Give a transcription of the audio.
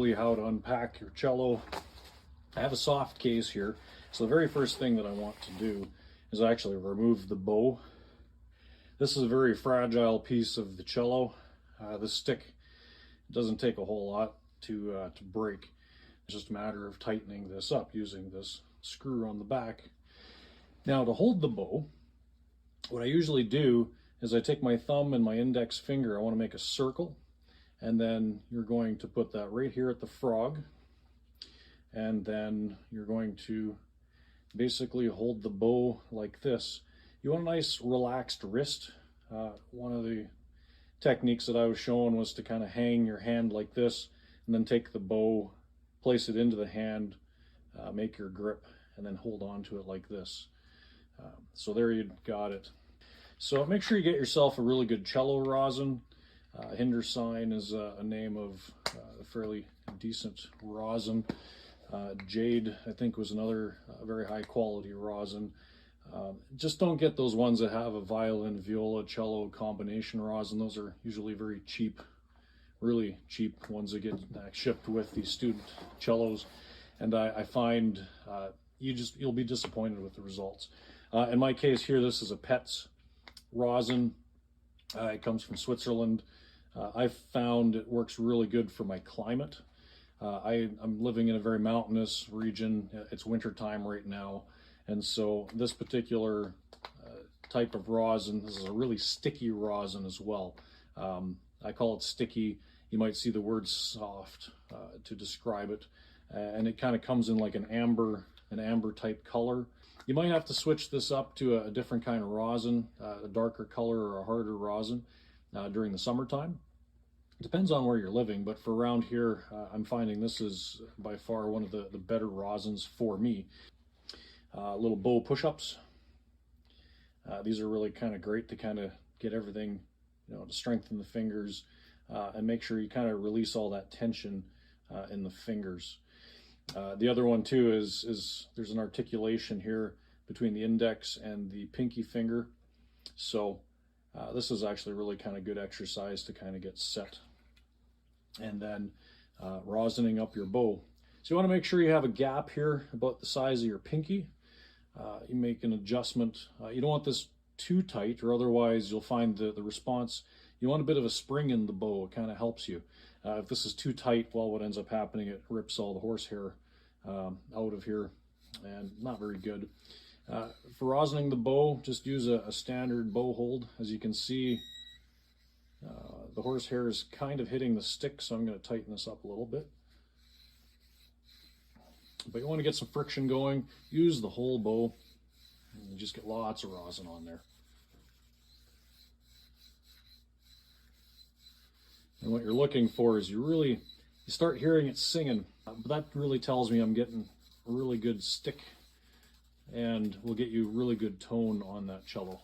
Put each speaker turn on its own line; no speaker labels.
basically how to unpack your cello. I have a soft case here, so the very first thing that I want to do is actually remove the bow. This is a very fragile piece of the cello. The stick doesn't take a whole lot to break. It's just a matter of tightening this up using this screw on the back. Now, to hold the bow, what I usually do is I take my thumb and my index finger, I want to make a circle, and then you're going to put that right here at the frog, and then you're going to basically hold the bow like this. You want a nice relaxed wrist. One of the techniques that I was showing was to kind of hang your hand like this and then take the bow, place it into the hand, make your grip, and then hold on to it like this. So there you got it. So make sure you get yourself a really good cello rosin. Hindersign is a name of a fairly decent rosin. Jade, I think, was another very high quality rosin. Just don't get those ones that have a violin, viola, cello combination rosin. Those are usually very cheap, really cheap ones that get shipped with these student cellos. And I find you'll be disappointed with the results. In my case here, this is a Petz rosin. It comes from Switzerland. I've found it works really good for my climate. I'm living in a very mountainous region. It's winter time right now, and so this particular type of rosin, this is a really sticky rosin as well. I call it sticky. You might see the word soft to describe it, and it kind of comes in like an amber type color. You might have to switch this up to a different kind of rosin, a darker color or a harder rosin during the summertime. Depends on where you're living, but for around here, I'm finding this is by far one of the better rosins for me. Little bow push-ups. These are really kind of great to kind of get everything, to strengthen the fingers and make sure you kind of release all that tension in the fingers. The other one too is there's an articulation here between the index and the pinky finger. So this is actually really kind of good exercise to kind of get set. And then rosining up your bow. So you want to make sure you have a gap here about the size of your pinky. You make an adjustment. You don't want this too tight, or otherwise you'll find the response. You want a bit of a spring in the bow. It kind of helps you. If this is too tight, well, what ends up happening, it rips all the horsehair out of here, and not very good. For rosining the bow, just use a standard bow hold. As you can see, the horsehair is kind of hitting the stick, so I'm going to tighten this up a little bit. But you want to get some friction going, use the whole bow, and you just get lots of rosin on there. And what you're looking for is you start hearing it singing. But that really tells me I'm getting a really good stick, and will get you really good tone on that cello.